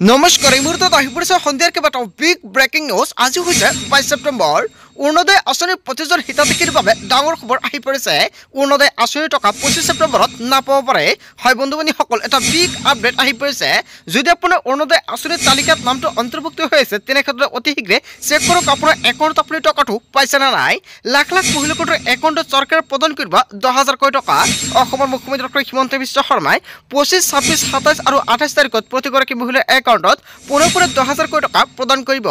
নমস্কাৰ এই মুহূৰ্তত আহি পৰিছে সন্ধিয়াৰ কেইবাটাও বিগ ব্ৰেকিং নিউজ। আজি হৈছে 22 ছেপ্টেম্বৰ। অৰুণোদয় আঁচনিৰ প্ৰতিজন হিতাধিকাৰীৰ বাবে ডাঙৰ খবৰ আহি পৰিছে। অৰুণোদয় আঁচনিৰ টকা 25 ছেপ্টেম্বৰত নাপাব পাৰে। হয় বন্ধু বান্ধৱীসকল, এটা বিগ আপডেট আহি পৰিছে। যদি আপোনাৰ অৰুণোদয় আঁচনিৰ তালিকাত নামটো অন্তৰ্ভুক্ত হৈ আছে তেনেক্ষেত্ৰত অতি শীঘ্ৰে চেক কৰক আপোনাৰ একাউণ্টত আপুনি টকাটো পাইছে নে নাই। লাখ লাখ মহিলাৰ একাউণ্টত চৰকাৰে প্ৰদান কৰিব 10,000 টকা। অসমৰ মুখ্যমন্ত্ৰী ডক্টৰ হিমন্ত বিশ্ব শৰ্মাই 25, 26, 27 আৰু 28 তাৰিখত প্ৰতিগৰাকী মহিলাৰ একাউণ্টত পুনৰ 10,000 টকা প্ৰদান কৰিব।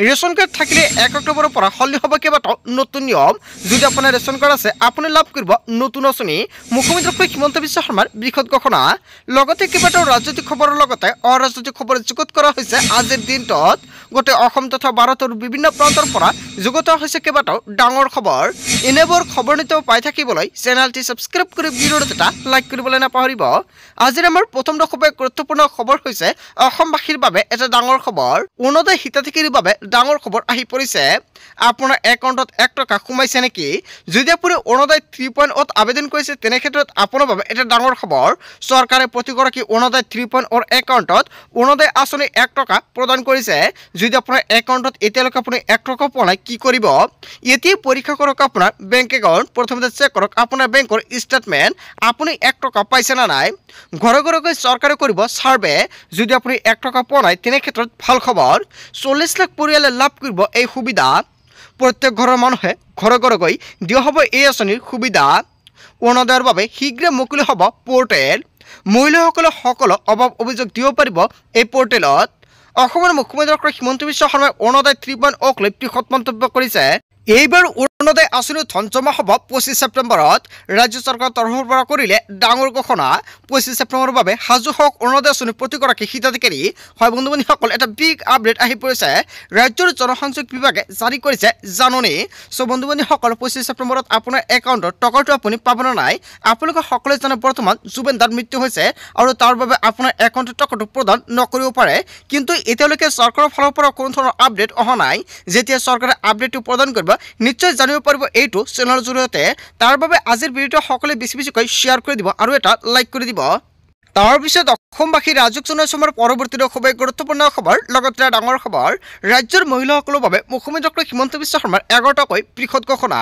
ৰেচন কাৰ্ড থাকিলে 1 অক্টোবৰৰ পৰা সলনি হ'ব কেইবাটাও নতুন নিয়ম। যদি আপোনাৰ ৰেচন কাৰ্ড আছে আপুনি লাভ কৰিব নতুন আঁচনি। মুখ্যমন্ত্ৰী ডক্টৰ হিমন্ত বিশ্ব শৰ্মাৰ বৃহৎ ঘোষণা। লগতে কেইবাটাও ৰাজনৈতিক খবৰৰ লগতে অৰাজনৈতিক খবৰ যুগুত কৰা হৈছে আজিৰ দিনটোত। গোটেই অসম তথা ভাৰতৰ বিভিন্ন প্ৰান্তৰ পৰা যুগুত হৈছে কেইবাটাও ডাঙৰ খবৰ। এনেবোৰ খবৰ নিতৌ পাই থাকিবলৈ চেনেলটি ছাবস্ক্ৰাইব কৰি ভিডিঅ'টো এটা লাইক কৰিবলৈ নাপাহৰিব। আজিৰ আমাৰ প্ৰথম খুবেই গুৰুত্বপূৰ্ণ খবৰ হৈছে অসমবাসীৰ বাবে এটা ডাঙৰ খবৰ। অৰুণোদয় হিতাধিকাৰীৰ বাবে ডাঙৰ খবৰ আহি পৰিছে। আপোনাৰ একাউণ্টত 1 টকা সোমাইছে নেকি? যদি আপুনি অৰুণোদয় 3.0 আবেদন কৰিছে তেনে ক্ষেত্ৰত আপোনাৰ বাবে এটা ডাঙৰ খবৰ। চৰকাৰে প্ৰতিগৰাকী অৰুণোদয় 3.0 একাউণ্টত অৰুণোদয় আঁচনি 1 টকা প্ৰদান কৰিছে। যদি আপোনাৰ একাউণ্টত এতিয়ালৈকে আপুনি 1 টকা পোৱা নাই কি কৰিব? এতিয়া পৰীক্ষা কৰক আপোনাৰ বেংক একাউণ্ট। প্ৰথমতে চেক কৰক আপোনাৰ বেংকৰ ষ্টেটমেণ্ট, আপুনি 1 টকা পাইছে নে নাই। ঘৰে ঘৰে গৈ চৰকাৰে কৰিব ছাৰ্ভে। যদি আপুনি 1 টকা পোৱা নাই তেনে ক্ষেত্ৰত ভাল খবৰ। 40 লাখ পৰিয়ালে লাভ কৰিব এই সুবিধা। প্ৰত্যেক ঘৰৰ মানুহে ঘৰে ঘৰে গৈ দিয়া হ'ব এই আঁচনিৰ সুবিধা। অৰুণোদয়ৰ বাবে শীঘ্ৰে মুকলি হ'ব পৰ্টেল। মহিলাসকলে সকলো অভাৱ অভিযোগ দিব পাৰিব এই পৰ্টেলত। অসমৰ মুখ্যমন্ত্ৰী ডক্টৰ হিমন্ত বিশ্ব শৰ্মাই অৰুণোদয় 3.0 লৈ বৃহৎ মন্তব্য কৰিছে। এইবাৰ অৰুণোদয় আঁচনিৰ ধন জমা হ'ব 25 ছেপ্টেম্বৰত। ৰাজ্য চৰকাৰৰ তৰফৰ পৰা কৰিলে ডাঙৰ ঘোষণা। 25 ছেপ্টেম্বৰৰ বাবে সাজু হওক অৰুণোদয় আঁচনিৰ প্ৰতিগৰাকী হিতাধিকাৰী। হয় বন্ধু বান্ধৱীসকল, এটা বিগ আপডেট আহি পৰিছে। ৰাজ্যৰ জনসংযোগ বিভাগে জাৰি কৰিছে জাননী। বন্ধু বান্ধৱীসকল, 25 ছেপ্টেম্বৰত আপোনাৰ একাউণ্টত টকাটো আপুনি পাব নে নাই। আপোনালোকে সকলোৱে জানে বৰ্তমান জুবেন দাৰ মৃত্যু হৈছে আৰু তাৰ বাবে আপোনাৰ একাউণ্টত টকাটো প্ৰদান নকৰিব পাৰে। কিন্তু এতিয়ালৈকে চৰকাৰৰ ফালৰ পৰা কোনো ধৰণৰ আপডেট অহা নাই। যেতিয়া চৰকাৰে আপডেটটো প্ৰদান কৰিব নিশ্চয় জানিব পাৰিব এইটো চেনেলৰ জৰিয়তে। তাৰ বাবে আজিৰ ভিডিঅ'টো সকলোৱে বেছিকৈ শ্বেয়াৰ কৰি দিব আৰু এটা লাইক কৰি দিব। তাৰপিছত অসমবাসী ৰাজুক জনাইছো আমাৰ পৰৱৰ্তী খুবেই গুৰুত্বপূৰ্ণ খবৰ। লগতে ডাঙৰ খবৰ, ৰাজ্যৰ মহিলাসকলৰ বাবে মুখ্যমন্ত্ৰী ডক্টৰ হিমন্ত বিশ্ব শৰ্মাৰ 11টাকৈ বৃহৎ ঘোষণা।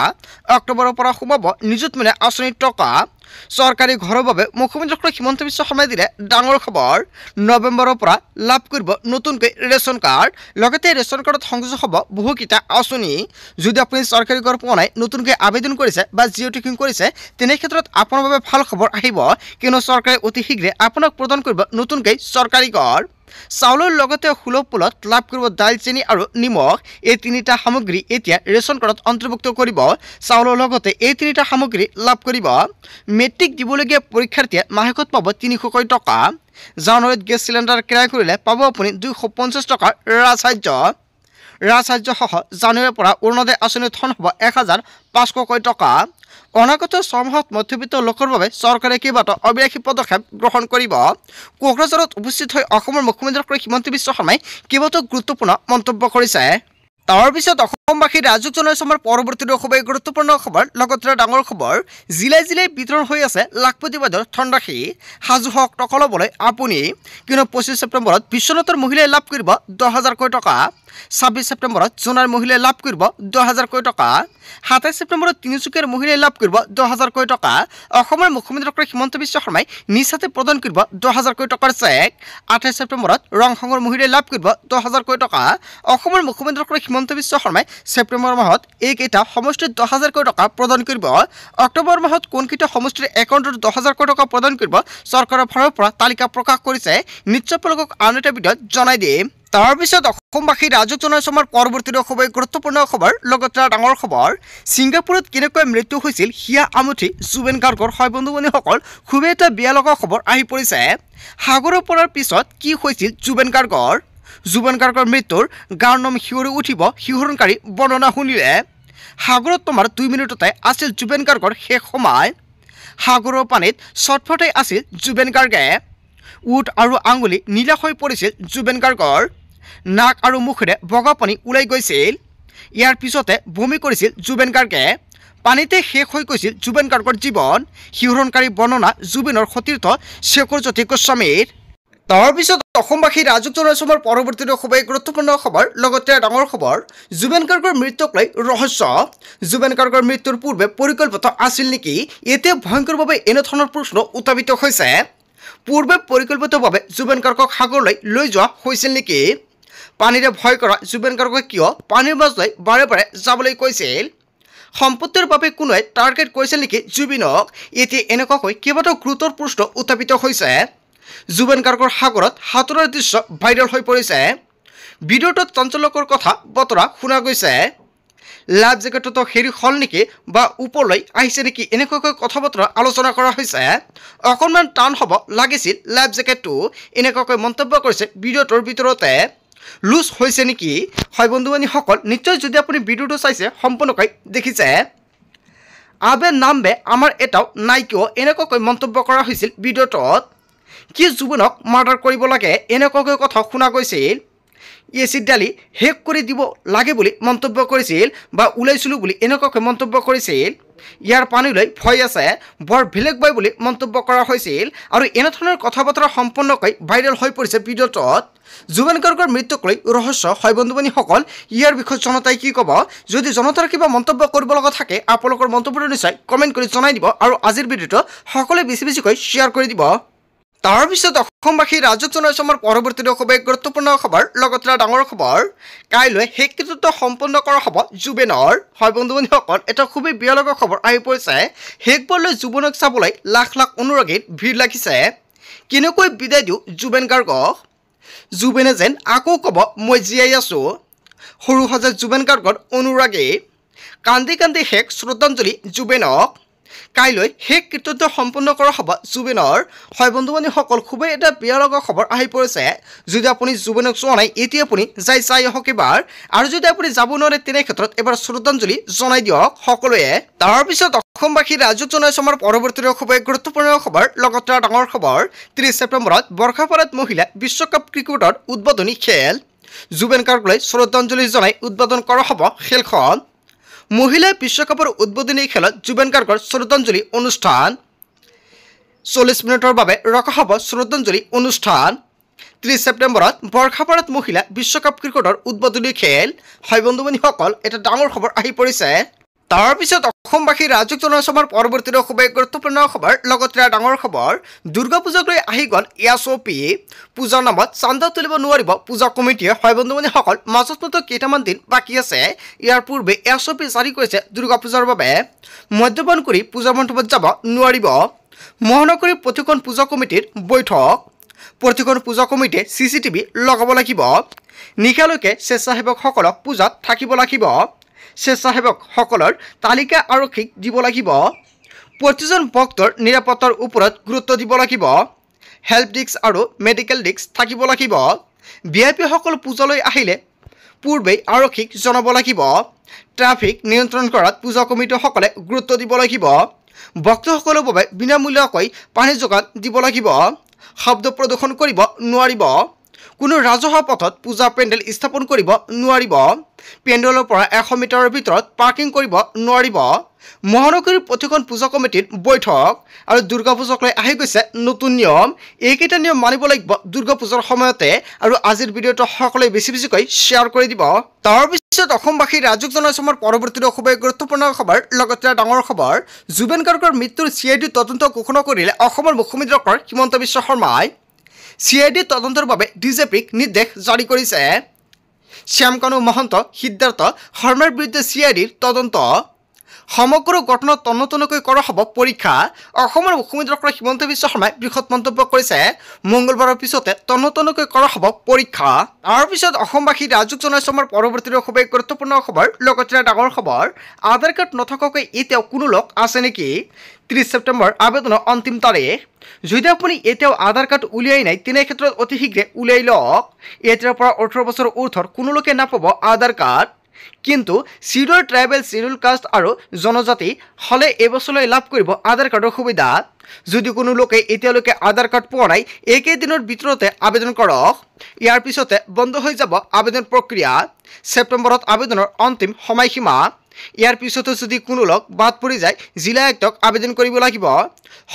অক্টোবৰৰ পৰা সোমাব নিযুত মইনা আঁচনিৰ টকা। চৰকাৰী ঘৰৰ বাবে মুখ্যমন্ত্ৰী ডক্টৰ হিমন্ত বিশ্ব শৰ্মাই দিলে ডাঙৰ খবৰ। নৱেম্বৰৰ পৰা লাভ কৰিব নতুনকৈ ৰেচন কাৰ্ড। লগতে ৰেচন কাৰ্ডত সংযোগ হ'ব বহুকেইটা আঁচনি। যদি আপুনি চৰকাৰী ঘৰ পোৱা নাই, নতুনকৈ আবেদন কৰিছে বা জিঅ' টেকিং কৰিছে তেনে ক্ষেত্ৰত আপোনাৰ বাবে ভাল খবৰ আহিব, কিয়নো চৰকাৰে অতি শীঘ্ৰে আপোনাক প্ৰদান কৰিব নতুনকৈ চৰকাৰী ঘৰ। চাউলৰ লগতে সুলভ মূল্যত লাভ কৰিব দাইল, চেনি আৰু নিমখ। এই 3টা সামগ্ৰী এতিয়া ৰেচন কাৰ্ডত অন্তৰ্ভুক্ত কৰিব। চাউলৰ লগতে এই 3টা সামগ্ৰী লাভ কৰিব। মেট্ৰিক দিবলগীয়া পৰীক্ষাৰ্থীয়ে মাহেকত পাব 300 টকা। জানুৱাৰীত গেছ চিলিণ্ডাৰ ক্ৰয় কৰিলে পাব আপুনি 250 টকাৰ ৰাজসাহায্যসহ জানুৱাৰীৰ পৰা অৰুণোদয় আঁচনিৰ ধন হ'ব 1,500 টকা। অনাগত 6 মাহত মধ্যবিত্ত লোকৰ বাবে চৰকাৰে কেইবাটাও অভিলাষী পদক্ষেপ গ্ৰহণ কৰিব। কোকৰাঝাৰত উপস্থিত হৈ অসমৰ মুখ্যমন্ত্ৰী ডক্টৰ হিমন্ত বিশ্ব শৰ্মাই কেইবাটাও গুৰুত্বপূৰ্ণ মন্তব্য কৰিছে। তাৰপিছত অসমবাসী ৰাজুক জনাইছো আমাৰ পৰৱৰ্তী খুবেই গুৰুত্বপূৰ্ণ খবৰ। লগতে ডাঙৰ খবৰ, জিলাই জিলাই বিতৰণ হৈ আছে লাখপতি বাইদেউৰ ধনৰাশি। সাজু হওক টকা ল'বলৈ আপুনি, কিয়নো 25 ছেপ্টেম্বৰত বিশ্বনাথৰ মহিলাই লাভ কৰিব 10,000 টকা। 26 ছেপ্টেম্বৰত জোনাৰ মহিলাই লাভ কৰিব 10,000 টকা। 27 ছেপ্টেম্বৰত তিনিচুকীয়াৰ মহিলাই লাভ কৰিব 10,000 টকা। অসমৰ মুখ্যমন্ত্ৰী ডক্টৰ হিমন্ত বিশ্ব শৰ্মাই নিজ হাতে প্ৰদান কৰিব 10,000 টকাৰ চেক। 28 ছেপ্টেম্বৰত ৰংসঙৰ মহিলাই লাভ কৰিব 10,000 টকা। অসমৰ মুখ্যমন্ত্ৰী ডক্টৰ হিমন্ত বিশ্ব শৰ্মাই ছেপ্টেম্বৰ মাহত এইকেইটা সমষ্টিত 10,000 টকা প্ৰদান কৰিব। অক্টোবৰ মাহত কোনকেইটা সমষ্টিৰ একাউণ্টত 10,000 টকা প্ৰদান কৰিব চৰকাৰৰ ফালৰ পৰা তালিকা প্ৰকাশ কৰিছে। নিশ্চয় আপোনালোকক আন এটা ভিডিঅ'ত জনাই দিম। তাৰপিছত অসমবাসী ৰাজুক জনাইছো আমাৰ পৰৱৰ্তী খুবেই গুৰুত্বপূৰ্ণ খবৰ। লগতে ডাঙৰ খবৰ, ছিংগাপুৰত কেনেকৈ মৃত্যু হৈছিল হিয়া আমঠি জুবেন গাৰ্গৰ। হয় বন্ধু বান্ধৱীসকল, খুবেই এটা বেয়া লগা খবৰ আহি পৰিছে। সাগৰৰ পৰাৰ পিছত কি হৈছিল জুবেন গাৰ্গৰ। জুবেন গাৰ্গৰ মৃত্যুৰ গাৰ নাম শিয়ৰি উঠিব শিহৰণকাৰী বৰ্ণনা শুনিলে। সাগৰত তোমাৰ 2 মিনিটতে আছিল জুবেন গাৰ্গৰ শেষ সময়। সাগৰৰ পানীত ছটফটাই আছিল জুবেন গাৰ্গে। উঠ আৰু আঙুলি নীলা হৈ পৰিছিল জুবেন গাৰ্গৰ। নাক আৰু মুখেৰে বগা পানী ওলাই গৈছিল। ইয়াৰ পিছতে বমি কৰিছিল জুবেন গাৰ্গে। পানীতে শেষ হৈ গৈছিল জুবেন গাৰ্গৰ জীৱন। শিহৰণকাৰী বৰ্ণনা জুবেনৰ সতীৰ্থ শেখৰ জ্যোতি গোস্বামীৰ। তাৰপিছত অসমবাসী ৰাজক জনাইছো আমাৰ পৰৱৰ্তী খুবেই গুৰুত্বপূৰ্ণ খবৰ লগতে ডাঙৰ খবৰ জুবেন গাৰ্গৰ মৃত্যুক লৈ ৰহস্য জুবেন গাৰ্গৰ মৃত্যুৰ পূৰ্বে পৰিকল্পিত আছিল নেকি এতিয়া ভয়ংকৰভাৱে এনেধৰণৰ প্ৰশ্ন উত্থাপিত হৈছে পূৰ্বে পৰিকল্পিতভাৱে জুবেন গাৰ্গক সাগৰলৈ লৈ যোৱা হৈছিল নেকি পানীৰে ভয় কৰা জুবেন গাৰ্গক কিয় পানীৰ মাজলৈ বাৰে বাৰে যাবলৈ কৈছিল সম্পত্তিৰ বাবে কোনোৱে টাৰ্গেট কৰিছিল নেকি জুবিনক এতিয়া এনেকুৱাকৈ কেইবাটাও গুৰুতৰ প্ৰশ্ন উত্থাপিত হৈছে জুবেন গাৰ্গৰ সাগৰত সাঁতোৰাৰ দৃশ্য ভাইৰেল হৈ পৰিছে ভিডিঅ'টোত চাঞ্চল্যকৰ কথা বতৰা শুনা গৈছে লাইফ জেকেটতো হেৰি হ'ল নেকি বা ওপৰলৈ আহিছে নেকি এনেকুৱাকৈ কথা বতৰা আলোচনা কৰা হৈছে অকণমান টান হ'ব লাগিছিল লাইফ জেকেটটো এনেকুৱাকৈ মন্তব্য কৰিছে ভিডিঅ'টোৰ ভিতৰতে লুজ হৈছে নেকি হয় বন্ধু বান্ধৱীসকল নিশ্চয় যদি আপুনি ভিডিঅ'টো চাইছে সম্পূৰ্ণকৈ দেখিছে আবে নামবে আমাৰ এটাও নাই কিয় এনেকুৱাকৈ মন্তব্য কৰা হৈছিল ভিডিঅ'টোত কি জুবিনক মাৰ্ডাৰ কৰিব লাগে এনেকুৱাকৈ কথা শুনা গৈছিল এচিড ডালি শেষ কৰি দিব লাগে বুলি মন্তব্য কৰিছিল বা ওলাইছিলোঁ বুলি এনেকুৱাকৈ মন্তব্য কৰিছিল ইয়াৰ পানীলৈ ভয় আছে বৰ বেলেগ বয় বুলি মন্তব্য কৰা হৈছিল আৰু এনেধৰণৰ কথা বতৰা সম্পূৰ্ণকৈ ভাইৰেল হৈ পৰিছে ভিডিঅ'টোত জুবেন গাৰ্গৰ মৃত্যুক লৈ ৰহস্য হয় বন্ধু বান্ধৱীসকল ইয়াৰ বিষয়ে জনতাই কি ক'ব যদি জনতাৰ কিবা মন্তব্য কৰিব লগা থাকে আপোনালোকৰ মন্তব্যটো নিশ্চয় কমেণ্ট কৰি জনাই দিব আৰু আজিৰ ভিডিঅ'টো সকলোৱে বেছি বেছিকৈ শ্বেয়াৰ কৰি দিব তাৰপিছত অসমবাসী ৰাজক জনাইছো আমাৰ পৰৱৰ্তী খুবেই গুৰুত্বপূৰ্ণ খবৰ লগতে ডাঙৰ খবৰ কাইলৈ শেষকৃত্য সম্পন্ন কৰা হ'ব জুবেনৰ হয় বন্ধু বান্ধৱীসকল এটা খুবেই বেয়া লগা খবৰ আহি পৰিছে শেষবাৰলৈ জুবিনক চাবলৈ লাখ লাখ অনুৰাগীৰ ভিৰ লাগিছে কেনেকৈ বিদায় দিওঁ জুবেন গাৰ্গক জুবিনে যেন আকৌ ক'ব মই জীয়াই আছোঁ সৰু সজাই জুবেন গাৰ্গৰ অনুৰাগী কান্দি কান্দি শেষ শ্ৰদ্ধাঞ্জলি জুবেনক কাইলৈ শেষ কৃত্য সম্পন্ন কৰা হ'ব জুবিনৰ হয় বন্ধু বান্ধৱীসকল খুবেই এটা বেয়া লগা খবৰ আহি পৰিছে যদি আপুনি জুবিনক চোৱা নাই এতিয়া আপুনি যাই চাই আহক এবাৰ আৰু যদি আপুনি যাব নোৱাৰে তেনে ক্ষেত্ৰত এবাৰ শ্ৰদ্ধাঞ্জলি জনাই দিয়ক সকলোৱে তাৰপিছত অসমবাসী ৰাজক জনাইছো আমাৰ পৰৱৰ্তী খুবেই গুৰুত্বপূৰ্ণ খবৰ লগতে ডাঙৰ খবৰ 30 ছেপ্টেম্বৰত বৰ্ষাপাৰাত মহিলা বিশ্বকাপ ক্ৰিকেটৰ উদ্বোধনী খেল জুবেন গাৰ্গলৈ শ্ৰদ্ধাঞ্জলি জনাই উদ্বোধন কৰা হ'ব খেলখন মহিলা বিশ্বকাপৰ উদ্বোধনী খেলত জুবেন গাৰ্গৰ শ্ৰদ্ধাঞ্জলি অনুষ্ঠান 40 মিনিটৰ বাবে ৰখা হ'ব শ্ৰদ্ধাঞ্জলি অনুষ্ঠান 30 ছেপ্টেম্বৰত বৰ্ষাপাৰাত মহিলা বিশ্বকাপ ক্ৰিকেটৰ উদ্বোধনী খেল হয় বন্ধু বান্ধৱীসকল এটা ডাঙৰ খবৰ আহি পৰিছে তাৰপিছত অসমবাসী ৰাজক জনাইছো আমাৰ পৰৱৰ্তী খুবেই গুৰুত্বপূৰ্ণ খবৰ লগতে ডাঙৰ খবৰ দুৰ্গা পূজাক লৈ আহি গ'ল এছঅ'পি পূজাৰ নামত চান্দা তুলিব নোৱাৰিব পূজা কমিটিয়ে হয় বন্ধু বান্ধৱীসকল মাজত মাত্ৰ কেইটামান দিন বাকী আছে ইয়াৰ পূৰ্বে এছঅ'পি জাৰি কৰিছে দুৰ্গা পূজাৰ বাবে মদ্যপান কৰি পূজা মণ্ডপত যাব নোৱাৰিব মহানগৰীৰ প্ৰতিখন পূজা কমিটিৰ বৈঠক প্ৰতিখন পূজা কমিটিয়ে CCTV লগাব লাগিব নিশালৈকে স্বেচ্ছাসেৱকসকলক পূজাত থাকিব লাগিব স্বেচ্ছাসেৱকসকলৰ তালিকা আৰক্ষীক দিব লাগিব প্ৰতিজন ভক্তৰ নিৰাপত্তাৰ ওপৰত গুৰুত্ব দিব লাগিব হেল্প ডেস্ক আৰু মেডিকেল ডেস্ক থাকিব লাগিব ভিআইপিসকল পূজালৈ আহিলে পূৰ্বেই আৰক্ষীক জনাব লাগিব ট্ৰাফিক নিয়ন্ত্ৰণ কৰাত পূজা কমিটিসকলে গুৰুত্ব দিব লাগিব ভক্তসকলৰ বাবে বিনামূলীয়াকৈ পানী যোগান দিব লাগিব শব্দ প্ৰদূষণ কৰিব নোৱাৰিব কোনো ৰাজহুৱা পথত পূজা পেণ্ডেল স্থাপন কৰিব নোৱাৰিব পেণ্ডেলৰ পৰা 100 মিটাৰৰ ভিতৰত পাৰ্কিং কৰিব নোৱাৰিব মহানগৰীৰ প্ৰতিখন পূজা কমিটিৰ বৈঠক আৰু দুৰ্গা পূজাক লৈ আহি গৈছে নতুন নিয়ম এইকেইটা নিয়ম মানিব লাগিব দুৰ্গা পূজাৰ সময়তে আৰু আজিৰ ভিডিঅ'টো সকলোৱে বেছি বেছিকৈ শ্বেয়াৰ কৰি দিব তাৰপিছত অসমবাসী ৰাজক জনাইছো আমাৰ পৰৱৰ্তী খুবেই গুৰুত্বপূৰ্ণ খবৰ লগতে ডাঙৰ খবৰ জুবেন গাৰ্গৰ মৃত্যুৰ CID তদন্ত ঘোষণা কৰিলে অসমৰ মুখ্যমন্ত্ৰী ডক্টৰ হিমন্ত বিশ্ব শৰ্মাই CID তদন্তৰ বাবে DJPক নিৰ্দেশ জাৰি কৰিছে শ্যামকানু মহন্ত সিদ্ধাৰ্থ শৰ্মাৰ বিৰুদ্ধে CIDৰ তদন্ত সমগ্ৰ ঘটনা তন্নতন্নকৈ কৰা হ'ব পৰীক্ষা অসমৰ মুখ্যমন্ত্ৰী ডক্টৰ হিমন্ত বিশ্ব শৰ্মাই বৃহৎ মন্তব্য কৰিছে মঙ্গলবাৰৰ পিছতে তন্নতন্নকৈ কৰা হ'ব পৰীক্ষা তাৰপিছত অসমবাসী ৰাজক জনাইছো আমাৰ পৰৱৰ্তী খুবেই গুৰুত্বপূৰ্ণ খবৰ লগতে ডাঙৰ খবৰ আধাৰ কাৰ্ড নথকাকৈ এতিয়াও কোনো লোক আছে নেকি 30 ছেপ্টেম্বৰ আবেদনৰ অন্তিম তাৰিখ যদি আপুনি এতিয়াও আধাৰ কাৰ্ড উলিয়াই নাই তেনে ক্ষেত্ৰত অতি শীঘ্ৰে উলিয়াই লওক এতিয়াৰ পৰা 18 বছৰ ঊৰ্ধ্বৰ কোনো লোকে নাপাব আধাৰ কাৰ্ড কিন্তু শিডিউল ট্ৰাইবেল শিডিউল কাষ্ট আৰু জনজাতি হলে এবছৰলৈ লাভ কৰিব আধাৰ কাৰ্ডৰ সুবিধা যদি কোনো লোকে এতিয়ালৈকে আধাৰ কাৰ্ড পোৱা নাই একেদিনৰ ভিতৰতে আবেদন কৰক ইয়াৰ পিছতে বন্ধ হৈ যাব আবেদন প্ৰক্ৰিয়া ছেপ্টেম্বৰত আবেদনৰ অন্তিম সময়সীমা ইয়াৰ পিছতো যদি কোনো লোক বাদ পৰি যায় জিলা আয়ুক্তক আবেদন কৰিব লাগিব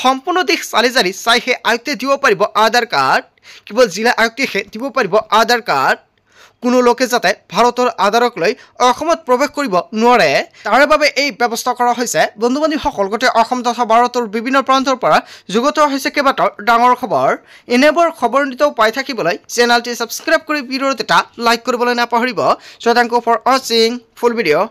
সম্পূৰ্ণ দেশ চালি জাৰি চাইহে আয়ুক্তে দিব পাৰিব আধাৰ কাৰ্ড কেৱল জিলা আয়ুক্তেহে দিব পাৰিব আধাৰ কাৰ্ড কোনো লোকে যাতে ভাৰতৰ আধাৰক লৈ অসমত প্ৰৱেশ কৰিব নোৱাৰে তাৰ বাবে এই ব্যৱস্থা কৰা হৈছে বন্ধু বান্ধৱীসকল গোটেই অসম তথা ভাৰতৰ বিভিন্ন প্ৰান্তৰ পৰা যুগত হৈছে কেইবাটাও ডাঙৰ খবৰ এনেবোৰ খবৰ নিতৌ পাই থাকিবলৈ চেনেলটি ছাবস্ক্ৰাইব কৰি ভিডিঅ'ত এটা লাইক কৰিবলৈ নাপাহৰিব। So thank you for watching full video.